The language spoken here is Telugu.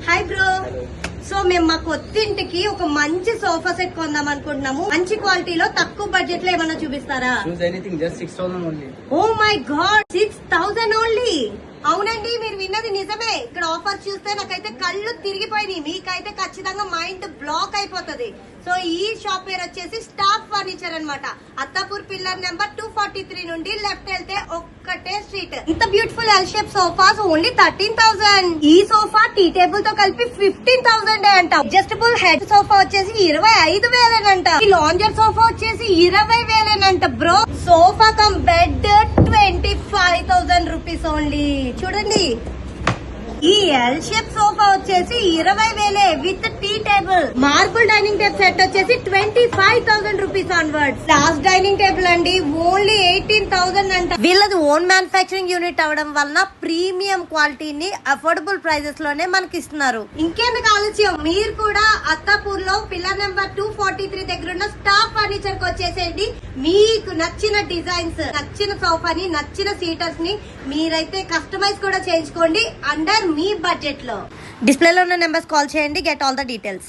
Hi bro. సో మేము మా కొత్తింటికి ఒక మంచి సోఫా సెట్ కొందాం అనుకుంటున్నాము. మంచి క్వాలిటీలో తక్కువ బడ్జెట్ లో ఏమన్నా చూపిస్తారా? Oh my god, 6,000 only. అవునండి, మీరు విన్నది నిజమే. ఇక్కడ ఆఫర్ చూస్తే నాకైతే కళ్ళు తిరిగిపోయినాయి. మీకైతే ఖచ్చితంగా మైండ్ బ్లాక్ అయిపోతుంది. సో ఈ షాప్ పేరు వచ్చేసి స్టాఫ్ ఫర్నిచర్ అన్నమాట. అత్తాపూర్ పిల్లర్ నెంబర్ 243 నుండి లెఫ్ట్ వెళ్తే ఒక్కటే స్ట్రీట్. ఇంత beautiful L shape sofas only 13,000. ఈ సోఫా టీ టేబుల్ తో కలిపి 15,000 అంట. అడ్జస్టబుల్ హెడ్ సోఫా వచ్చేసి 25,000 అంట. ఈ లాంజర్ సోఫా వచ్చేసి 20,000 అంట bro. Sofa cum bed 25,000 rupees only. చూడండి, ఈ ఎల్ షేప్ సోఫా వచ్చేసి 20,000 with tea table. Marble dining table set వచ్చేసి 25,000 rupees onwards. Last dining table అండి ఓన్లీ 18,000 అంట. వీళ్ళది ఓన్ మ్యానుఫాక్చరింగ్ యూనిట్ అవడం వలన ప్రీమియం క్వాలిటీని అఫోర్డబుల్ ప్రైజెస్ లోనే మనకి ఇస్తున్నారు. ఇంకెందుకు ఆలస్యం, మీరు కూడా అత్తాపూర్ లో పిల్లర్ నెంబర్ 243 దగ్గర ఉన్న స్టాఫ్ ఫర్నిచర్ కి వచ్చేసేయండి. మీకు నచ్చిన డిజైన్స్, నచ్చిన సోఫాని, నచ్చిన సీటర్స్ ని మీరైతే కస్టమైజ్ కూడా చేయించుకోండి అండర్ మీ బడ్జెట్ లో. డిస్ప్లేలో ఉన్న నెంబర్స్ కాల్ చేయండి. Get all the details.